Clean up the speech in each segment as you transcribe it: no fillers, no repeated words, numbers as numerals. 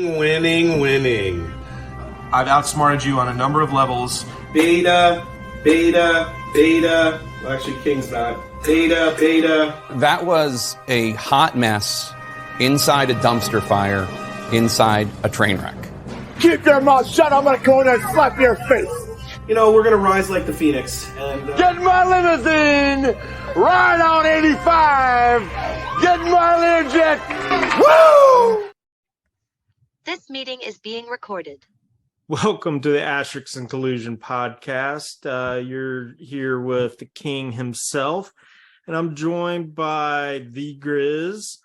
Winning. I've outsmarted you on a number of levels. Beta. Well, actually, King's not. Beta. That was a hot mess inside a dumpster fire, inside a train wreck. Keep your mouth shut. I'm going to go in there and slap your face. You know, we're going to rise like the Phoenix. And Get in my limousine. Ride on 85. Get in my Learjet. Woo! This meeting is being recorded. Welcome to the Asterix and Collusion podcast. You're here with the king himself, and I'm joined by the Grizz.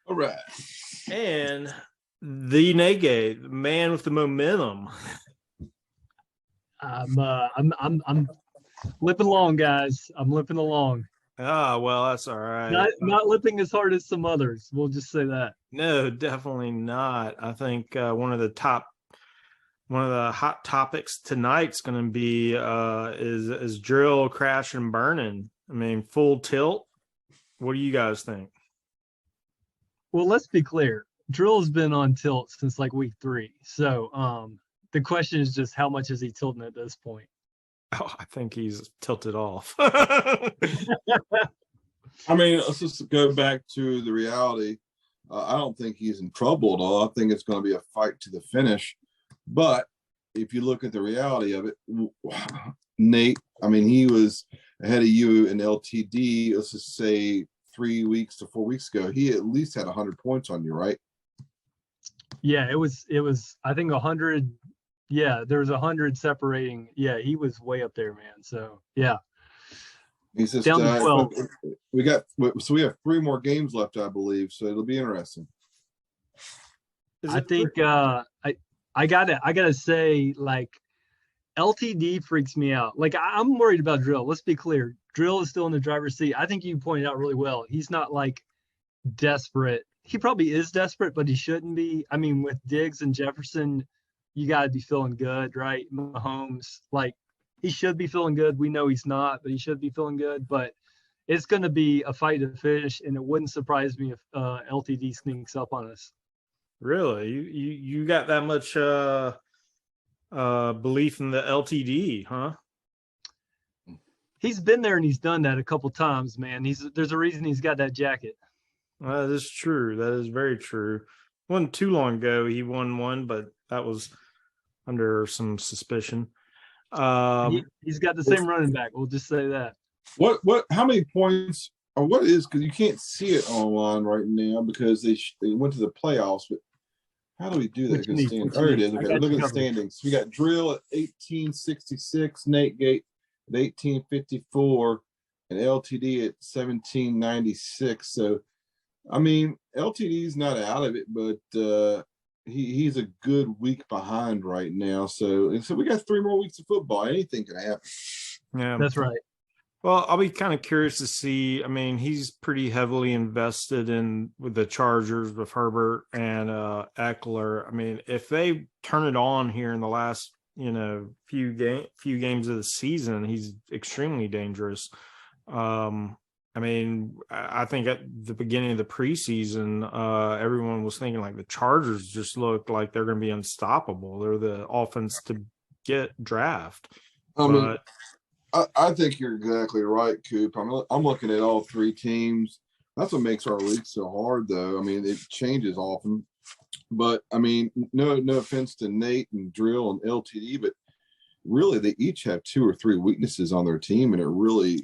All right. And the Nege, the man with the momentum. I'm limping along, guys. I'm limping along. Ah, well, that's all right. Not limping as hard as some others. We'll just say that. No, definitely not. I think one of the hot topics tonight's going to be is drill crash and burning. I mean, full tilt. What do you guys think? Well, let's be clear. Drill's been on tilt since like week 3. So the question is just how much is he tilting at this point? Oh, I think he's tilted off. I mean, let's just go back to the reality. I don't think he's in trouble at all. I think it's going to be a fight to the finish. But if you look at the reality of it, Nate, I mean, he was ahead of you in LTD, let's just say 3 weeks to 4 weeks ago. He at least had 100 points on you, right? Yeah, it was I think 100. Yeah, there was 100 separating. Yeah, he was way up there, man. So yeah. He's just down to 12. We have 3 more games left, I believe. So it'll be interesting. I think I gotta say, like, LTD freaks me out. Like, I'm worried about Drill. Let's be clear. Drill is still in the driver's seat. I think you pointed out really well. He's not like desperate. He probably is desperate, but he shouldn't be. I mean, with Diggs and Jefferson, you got to be feeling good, right? Mahomes, like, he should be feeling good. We know he's not, but he should be feeling good. But it's going to be a fight to finish, and it wouldn't surprise me if LTD sneaks up on us. Really? You got that much belief in the LTD, huh? He's been there and he's done that a couple times, man. There's a reason he's got that jacket. That is true. That is very true. Wasn't too long ago he won one, but that was under some suspicion. He's got the same running back. We'll just say that. How many points, or what is, because you can't see it online right now because they went to the playoffs, but how do we do that? There it is. Okay, look at the standings. We got Drill at 1866, Nate Gate at 1854, and LTD at 1796. So, I mean, LTD's not out of it, but he's a good week behind right now. So we got 3 more weeks of football. Anything can happen. Yeah, that's right. Well, I'll be kind of curious to see. I mean, he's pretty heavily invested with the Chargers with Herbert and Eckler. I mean, if they turn it on here in the last, few games of the season, he's extremely dangerous. I mean, I think at the beginning of the preseason, everyone was thinking like the Chargers just look like they're going to be unstoppable. They're the offense to draft. I think you're exactly right, Coop. I'm looking at all 3 teams. That's what makes our league so hard, though. I mean, it changes often. But, I mean, no offense to Nate and Drill and LTD, but really they each have 2 or 3 weaknesses on their team, and it really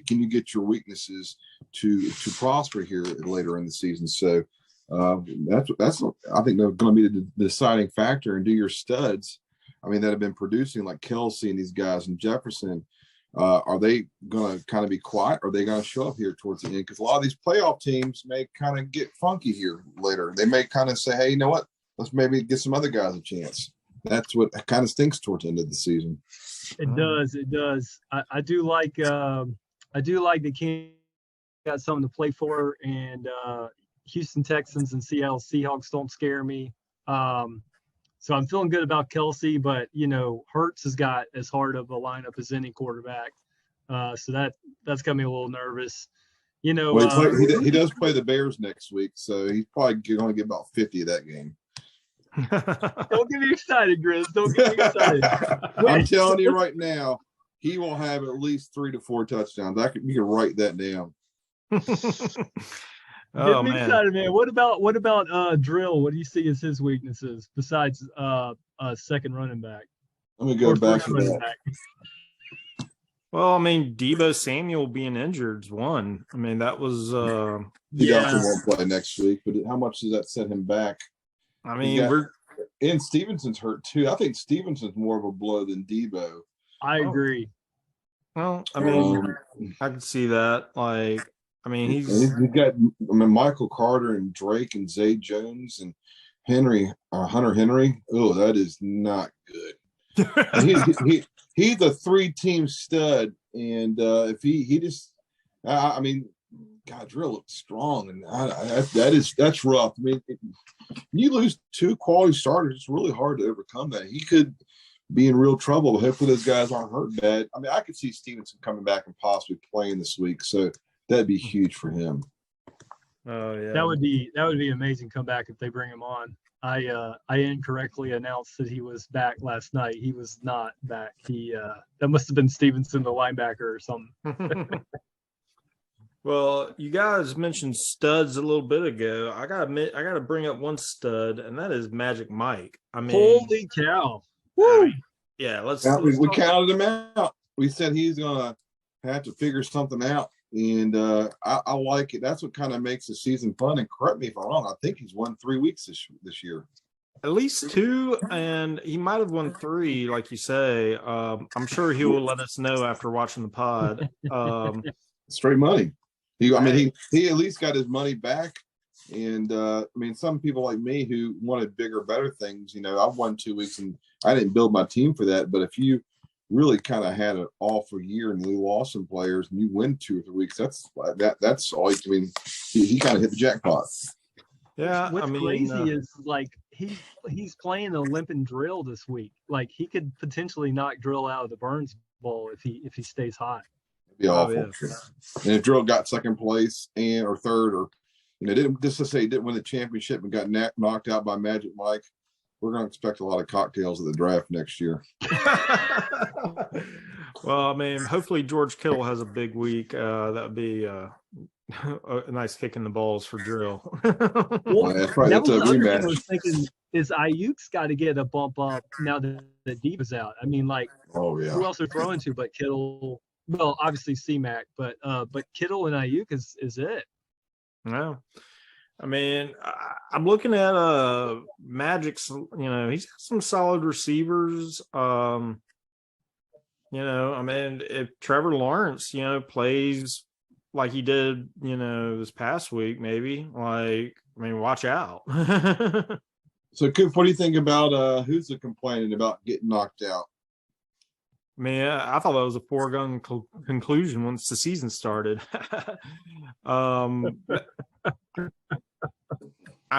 can you get your weaknesses to prosper here later in the season. So that's I think they're going to be the deciding factor. And do your studs, I mean, that have been producing like Kelsey and these guys and Jefferson, are they going to kind of be quiet? Or are they going to show up here towards the end? Because a lot of these playoff teams may kind of get funky here later. They may kind of say, hey, you know what? Let's maybe get some other guys a chance. That's what kind of stinks towards the end of the season. It does. I do like the King got something to play for, and Houston Texans and Seattle Seahawks don't scare me. So I'm feeling good about Kelsey, but Hurts has got as hard of a lineup as any quarterback. So that's got me a little nervous. He does play the Bears next week, so he's probably going to get about 50 of that game. Don't get me excited, Grizz. Don't get me excited. I'm telling you right now, he will have at least 3 to 4 touchdowns. You can write that down. Get me excited, man. What about Drill? What do you see as his weaknesses besides second running back? Let me go back to that. Well, I mean, Deebo Samuel being injured is one. I mean, that was he also won't play next week, but how much does that set him back? I mean, and Stevenson's hurt too. I think Stevenson's more of a blow than Deebo. I agree. Well, I mean, I can see that. Like, I mean, he's got Michael Carter and Drake and Zay Jones and Hunter Henry. Oh, that is not good. He's a 3-team stud, and if he just, I mean, God, Drill looks strong, and that's rough. I mean, you lose 2 quality starters, it's really hard to overcome that. He could be in real trouble. Hopefully, those guys aren't hurt bad. I mean, I could see Stevenson coming back and possibly playing this week, so that'd be huge for him. Oh yeah, that would be amazing comeback if they bring him on. I incorrectly announced that he was back last night. He was not back. That must have been Stevenson, the linebacker, or something. Well, you guys mentioned studs a little bit ago. I gotta bring up one stud, and that is Magic Mike. I mean, holy cow! Woo! Yeah, let's we counted him out. We said he's gonna have to figure something out, and I like it. That's what kind of makes the season fun. And correct me if I'm wrong. I think he's won 3 weeks this year. At least 2, and he might have won 3, like you say. I'm sure he will let us know after watching the pod. Straight money. He at least got his money back. And I mean, some people like me who wanted bigger, better things, I've won 2 weeks and I didn't build my team for that. But if you really kind of had an awful year and you lost some players and you win 2 or 3 weeks, that's all. I mean, he kind of hit the jackpot. Yeah, what's crazy is like he's playing a limping Drill this week. Like he could potentially knock Drill out of the Burns Bowl if he stays hot. It'd be awful. Yeah. And if Drill got second place or third, or didn't win the championship and got knocked out by Magic Mike, we're going to expect a lot of cocktails at the draft next year. Well, I mean, hopefully George Kittle has a big week. That would be a nice kick in the balls for Drill. Well, that's right. That's a rematch. I was thinking is Ayuk's got to get a bump up now that Deepa's out. I mean, like, who else are throwing to but Kittle? Well, obviously C-Mac, but Kittle and Ayuk is it. No. I mean, I'm looking at Magic's, he's got some solid receivers. I mean, if Trevor Lawrence, plays like he did, this past week, maybe, watch out. So, Coop, what do you think about who's complaining about getting knocked out? I mean, I thought that was a foregone conclusion once the season started. I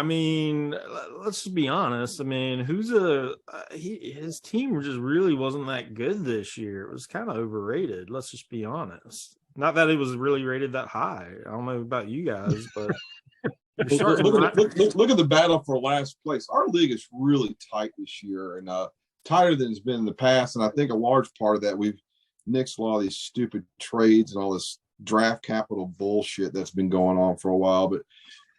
mean, let's just be honest. I mean, his team just really wasn't that good this year. It was kind of overrated. Let's just be honest. Not that it was really rated that high. I don't know about you guys, but look at the battle for last place. Our league is really tight this year, and tighter than it's been in the past. And I think a large part of that, we've nixed a lot of these stupid trades and all this draft capital bullshit that's been going on for a while. But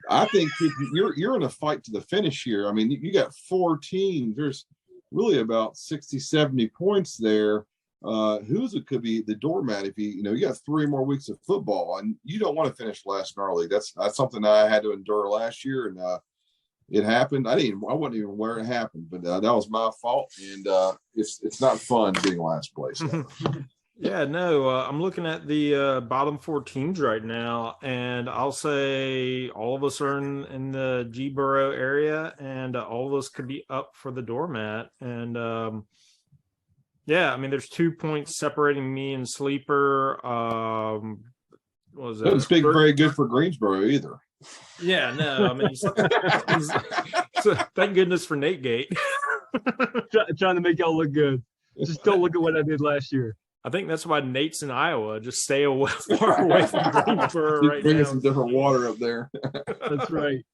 I think you're in a fight to the finish here. I mean, you got 4 teams. There's really about 60, 70 points there. Could be the doormat if you got 3 more weeks of football, and you don't want to finish last in our league. That's something I had to endure last year, and it happened. I wasn't even where it happened, but that was my fault, and it's not fun being last place. Yeah, no, I'm looking at the bottom 4 teams right now, and I'll say all of us are in the G-Borough area, and all of us could be up for the doormat. And yeah, I mean, there's 2 points separating me and Sleeper. Doesn't speak very good for Greensboro either. Yeah, no, I mean, so thank goodness for Nate Gate. Trying to make y'all look good. Just don't look at what I did last year. I think that's why Nate's in Iowa. Just stay far away from Greensboro right now. Bringing some different water up there. That's right.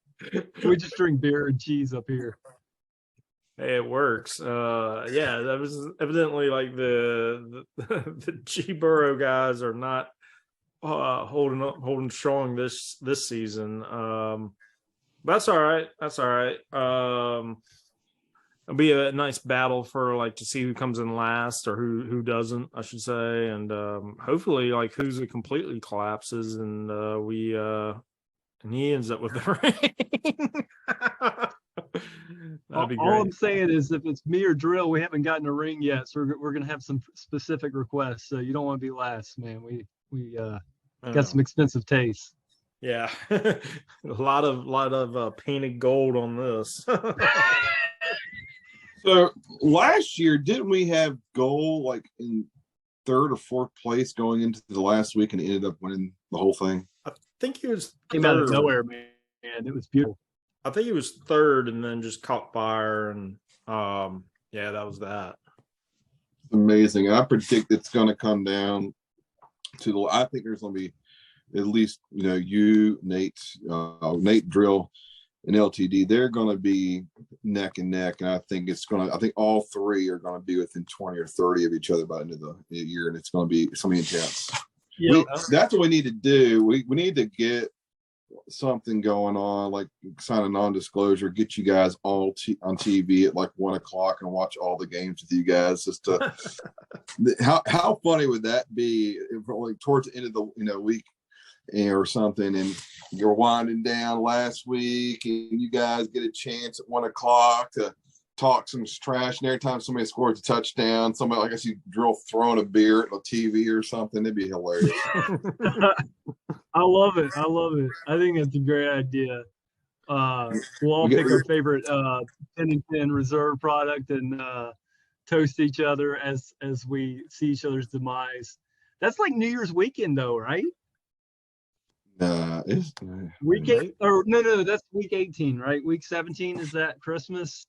We just drink beer and cheese up here. Hey, it works. Yeah, that was evidently like the G Burrow guys are not holding strong this season. That's all right. That's all right. It'll be a nice battle for like to see who comes in last or who doesn't, I should say, and hopefully like who's it completely collapses and he ends up with the ring. That'd be great. All I'm saying is, if it's me or Drill, we haven't gotten a ring yet, so we're gonna have some specific requests. So you don't want to be last, man. We got some expensive tastes. Yeah, a lot of painted gold on this. So last year, didn't we have goal like in third or fourth place going into the last week and ended up winning the whole thing? I think he was Came out of nowhere, man. It was beautiful. I think he was third and then just caught fire and yeah, that was that. Amazing. I predict it's going to come down to I think there's going to be at least, you, Nate, Drill, and LTD, they're going to be neck and neck. And I think all three are going to be within 20 or 30 of each other by the end of the year. And it's going to be intense. Yeah. That's what we need to do. We need to get something going on, like sign a non-disclosure, get you guys all on TV at like 1:00 and watch all the games with you guys. Just to, how funny would that be if, like, towards the end of the week or something, and you're winding down last week and you guys get a chance at 1:00 to talk some trash, and every time somebody scores a touchdown, somebody, like I see Drill throwing a beer at the TV or something, it'd be hilarious. I love it. I think it's a great idea. We'll all pick our favorite 10 and 10 reserve product and toast each other as we see each other's demise. That's like New Year's weekend though, right? Week 8 or no, that's week 18, right? Week 17 is that Christmas?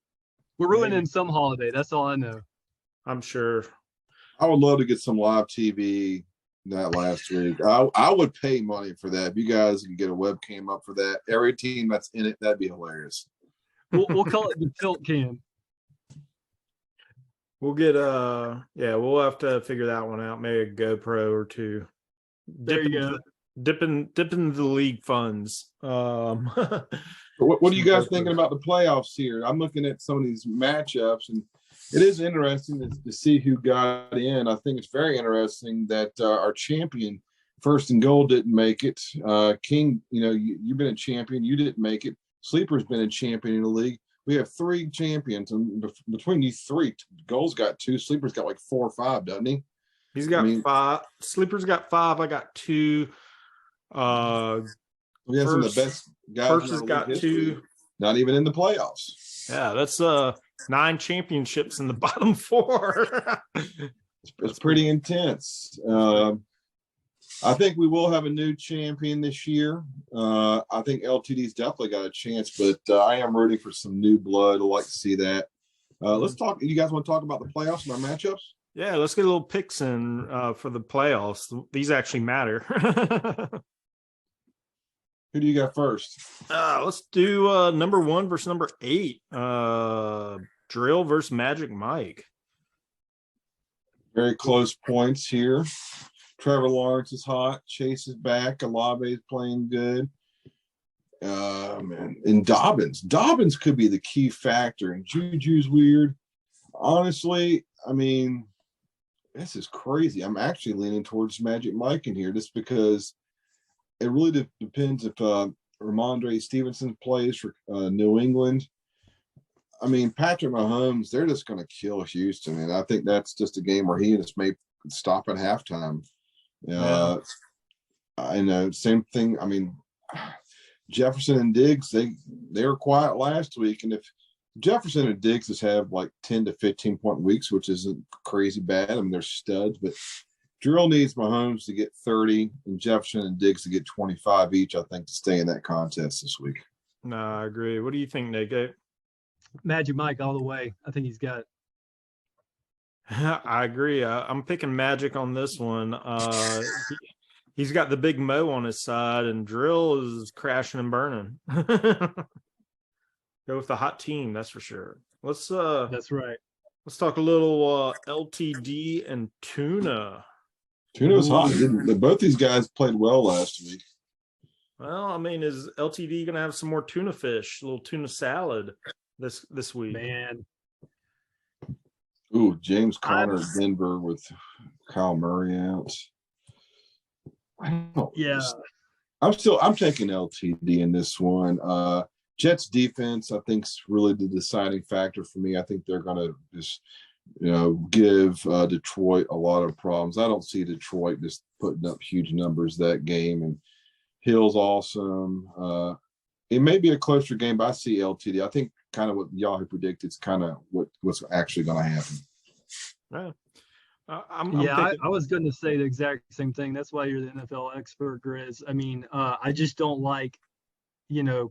We're ruining some holiday. That's all I know. I'm sure. I would love to get some live TV that last week. I would pay money for that. If you guys can get a webcam up for that, every team that's in it, that'd be hilarious. We'll call it the tilt cam. We'll get we'll have to figure that one out. Maybe a GoPro or two. There you go. Dipping the league funds. What are you guys thinking about the playoffs here? I'm looking at some of these matchups, and it is interesting to see who got in. I think it's very interesting that our champion, First and Goal, didn't make it. King, you've been a champion. You didn't make it. Sleeper's been a champion in the league. We have 3 champions, and between these 3, Goal's got 2. Sleeper's got like 4 or 5, doesn't he? He's got 5. Sleeper's got 5. I got 2. We have some of the best guys. First has got history, 2. Not even in the playoffs. Yeah, that's 9 championships in the bottom 4. It's pretty intense. I think we will have a new champion this year. I think LTD's definitely got a chance, but I am rooting for some new blood. I'd like to see that. Let's talk. You guys want to talk about the playoffs and our matchups? Yeah, let's get a little picks in for the playoffs. These actually matter. Who do you got first? Let's do number 1 versus number 8. Drill versus Magic Mike. Very close points here. Trevor Lawrence is hot. Chase is back. Olave is playing good. And Dobbins could be the key factor. And Juju's weird. Honestly, I mean, this is crazy. I'm actually leaning towards Magic Mike in here just because it really depends if Ramondre Stevenson plays for New England. I mean, Patrick Mahomes, they're just going to kill Houston. And I think that's just a game where he just may stop at halftime. I know, same thing. I mean, Jefferson and Diggs, they were quiet last week. And if Jefferson and Diggs just have like 10 to 15 point weeks, which isn't crazy bad. I mean, they're studs, but Drill needs Mahomes to get 30 and Jefferson and Diggs to get 25 each, I think, to stay in that contest this week. No, I agree. What do you think, Nick? Magic Mike all the way. I think he's got it. I agree. I'm picking Magic on this one. He's got the big Mo on his side, and Drill is crashing and burning. Go with the hot team, that's for sure. That's right. Let's talk a little LTD and Tuna. Tuna was hot. Both these guys played well last week. Well, I mean, is LTD going to have some more tuna fish, a little tuna salad this week? Man. Ooh, James Conner, Denver with Kyle Murray out. Yeah. I'm taking LTD in this one. Jets defense, I think, is really the deciding factor for me. I think they're going to just, give Detroit a lot of problems. I don't see Detroit just putting up huge numbers that game. And Hill's awesome. It may be a closer game, but I see LTD. I think kind of what Yahoo predicted is kind of what's actually going to happen. Right. I was going to say the exact same thing. That's why you're the NFL expert, Grizz. I mean, I just don't like,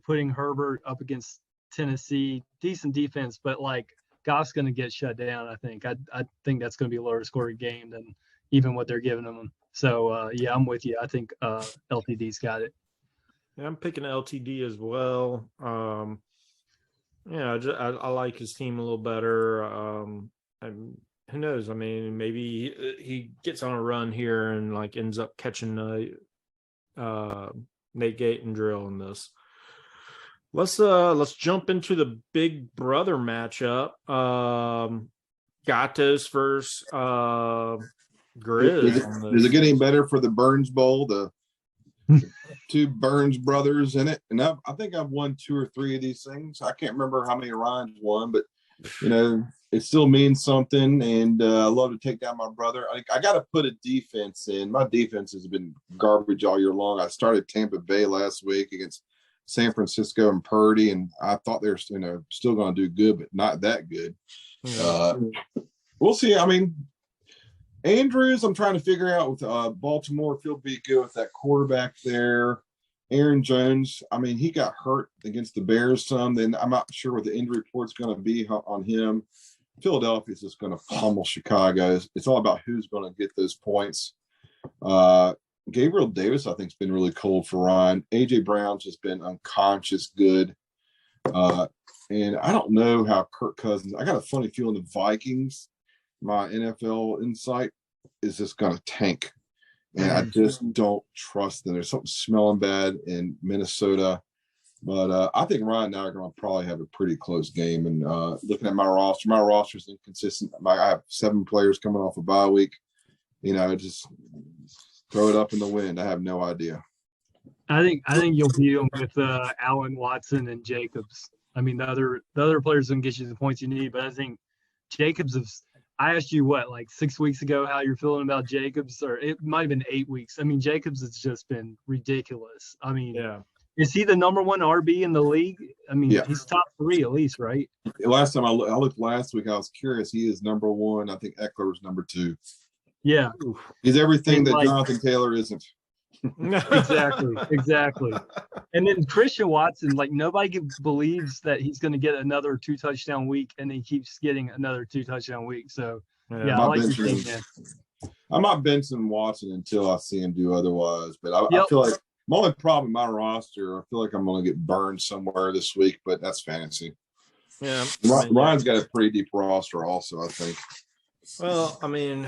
putting Herbert up against Tennessee. Decent defense, but like Goff's going to get shut down. I think. I think that's going to be a lower scoring game than even what they're giving them. So I'm with you. I think LTD's got it. Yeah, I'm picking LTD as well. I like his team a little better. And who knows? I mean, maybe he gets on a run here and like ends up catching Nate Gate and Drill in this. Let's jump into the big brother matchup. Gatos versus Grizz. Is it getting better for the Burns Bowl? The two Burns brothers in it, and I think I've won 2 or 3 of these things. I can't remember how many Ryan's won, but it still means something. And I love to take down my brother. I got to put a defense in. My defense has been garbage all year long. I started Tampa Bay last week against San Francisco and Purdy, and I thought they were still going to do good, but not that good. We'll see. I mean, Andrews, I'm trying to figure out with Baltimore if he'll be good with that quarterback there. Aaron Jones, I mean, he got hurt against the Bears some. Then I'm not sure what the injury report's going to be on him. Philadelphia's just going to pummel Chicago. It's all about who's going to get those points. Gabriel Davis, I think, has been really cold for Ryan. A.J. Brown's just been unconscious good. And I don't know how Kirk Cousins – I got a funny feeling the Vikings, my NFL insight, is just going to tank. And I just don't trust them. There's something smelling bad in Minnesota. But I think Ryan and I are going to probably have a pretty close game. And looking at my roster is inconsistent. I have 7 players coming off a bye week. Just throw it up in the wind. I have no idea. I think you'll beat them with Allen, Watson, and Jacobs. I mean, the other players don't get you the points you need, but I think Jacobs is. I asked you like 6 weeks ago how you're feeling about Jacobs, or it might have been 8 weeks. I mean, Jacobs has just been ridiculous. I mean, is he the number 1 RB in the league? I mean, he's top 3 at least, right? Last time I looked last week, I was curious. He is number 1. I think Eckler was number 2. Yeah, he's everything that Jonathan Taylor isn't. Exactly. And then Christian Watson, like nobody believes that he's going to get another 2 touchdown week, and he keeps getting another 2 touchdown week. So I like your team, man. I'm not benching Watson until I see him do otherwise. But I feel like my only problem with my roster, I feel like I'm going to get burned somewhere this week, but that's fantasy. Yeah, Ryan's got a pretty deep roster, also, I think. Well, I mean,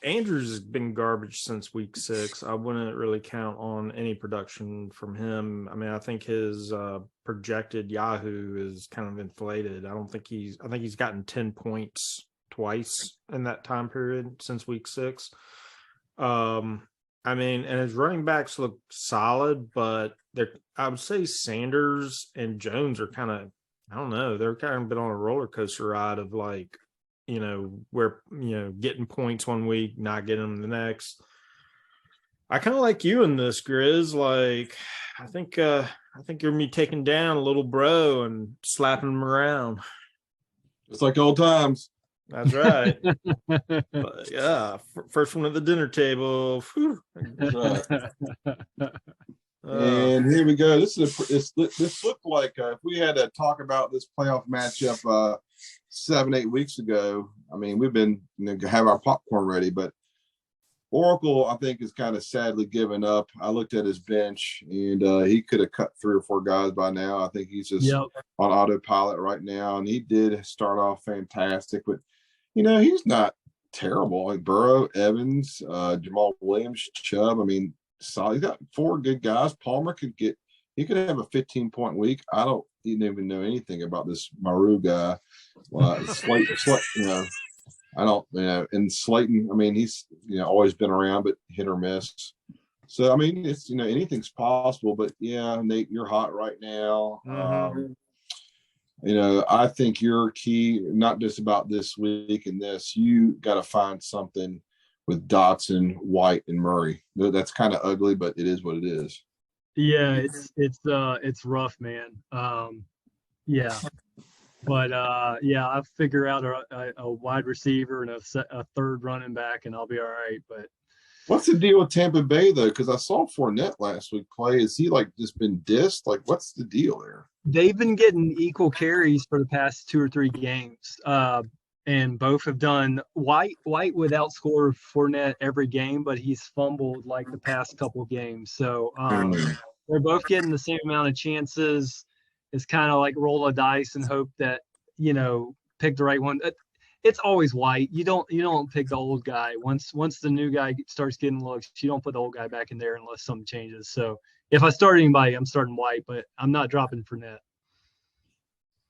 Andrews has been garbage since week 6. I wouldn't really count on any production from him. I mean, I think his projected Yahoo is kind of inflated. I think he's gotten 10 points twice in that time period since week 6. I mean, and his running backs look solid, but I would say Sanders and Jones are kind of, I don't know, they're kind of been on a roller coaster ride of like, where, getting points one week, not getting them the next. I kind of like you in this, Grizz. Like, I think you're gonna be taking down a little bro and slapping him around. It's like old times. That's right. But yeah, first one at the dinner table. Whew. That's right. And here we go. This looked like if we had to talk about this playoff matchup 7-8 weeks ago. I mean, we've been have our popcorn ready, but Oracle, I think, is kind of sadly given up. I looked at his bench, and he could have cut 3 or 4 guys by now. I think he's just on autopilot right now, and he did start off fantastic, but he's not terrible. Like Burrow, Evans, Jamal Williams, Chubb. I mean, solid. He's got 4 good guys. Palmer could have a 15-point week. I don't even know anything about this Maru guy. I don't, and Slayton, I mean, he's, always been around, but hit or miss. So, I mean, it's, anything's possible, but yeah, Nate, you're hot right now. I think your key, not just about this week and this, you got to find something with Dotson, White, and Murray. That's kind of ugly, but it is what it is. Yeah, it's rough, man. Yeah. But I'll figure out a wide receiver and a third running back, and I'll be all right. But what's the deal with Tampa Bay though? Because I saw Fournette last week play. Is he just been dissed? What's the deal there? They've been getting equal carries for the past 2 or 3 games, and both have done. White would outscore Fournette every game, but he's fumbled the past couple games. So they're both getting the same amount of chances. It's kind of like roll a dice and hope that pick the right one. It's always White. You don't pick the old guy. Once the new guy starts getting looks, you don't put the old guy back in there unless something changes. So if I start anybody, I'm starting White, but I'm not dropping Fournette.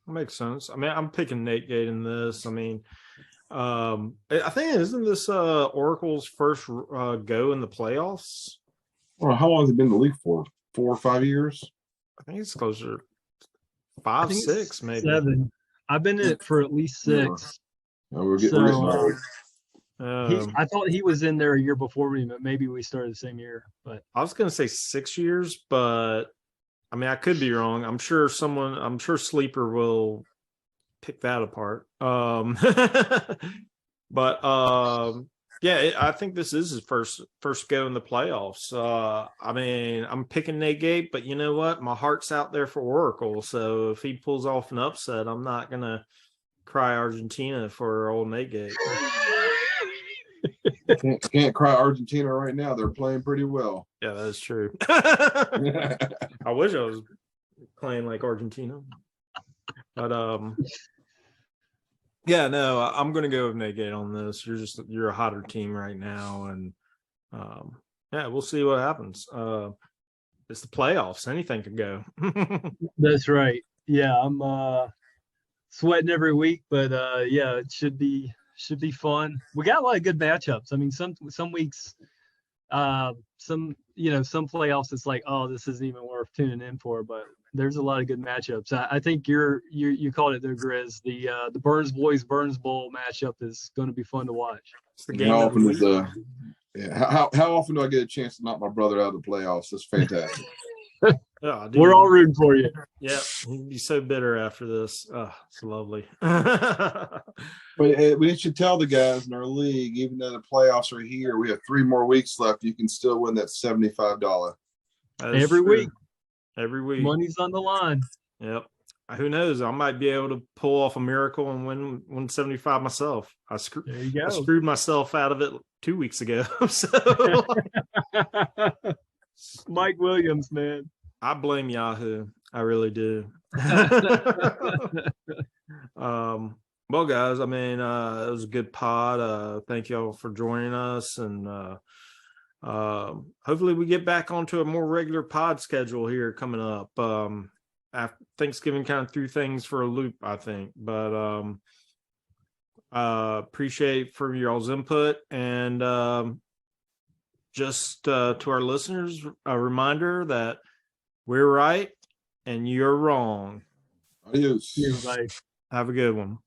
That makes sense. I mean, I'm picking Nate Gate in this. I mean, I think isn't this Oracle's first go in the playoffs? Well, how long has it been in the league for? 4 or 5 years? I think it's closer. 5, 6, maybe 7. I've been in it for at least 6. Yeah. We're getting I thought he was in there a year before me, but maybe we started the same year. But I was going to say 6 years, but I mean, I could be wrong. I'm sure Sleeper will pick that apart. But yeah, I think this is his first go in the playoffs. I mean, I'm picking Nate Gate, but you know what? My heart's out there for Oracle. So if he pulls off an upset, I'm not gonna cry Argentina for old Nate Gate. Can't cry Argentina right now. They're playing pretty well. Yeah, that's true. I wish I was playing like Argentina, but yeah, no, I'm going to go with Nate Gate on this. You're a hotter team right now, and yeah, we'll see what happens. It's the playoffs; anything could go. That's right. Yeah, I'm sweating every week, but yeah, it should be fun. We got a lot of good matchups. I mean, some weeks, some playoffs, it's like, oh, this isn't even worth tuning in for, but there's a lot of good matchups. I think you called it there, Grizz. The Burns Boys Burns Bowl matchup is going to be fun to watch. It's the game. How often do I get a chance to knock my brother out of the playoffs? That's fantastic. Oh, we're all rooting for you. Yeah, he'd be so bitter after this. Oh, it's lovely. But we should tell the guys in our league, even though the playoffs are here, we have 3 more weeks left. You can still win that $75. Every week. Every week. Money's on the line. Yep. Who knows? I might be able to pull off a miracle and win 75 myself. There you go. I screwed myself out of it 2 weeks ago. So Mike Williams, man. I blame Yahoo. I really do. Well, guys, I mean, it was a good pod. Thank y'all for joining us, and hopefully we get back onto a more regular pod schedule here coming up. After Thanksgiving kind of threw things for a loop, I think, but appreciate for y'all's input, and just to our listeners, a reminder that we're right and you're wrong. Adios. Everybody. Have a good one.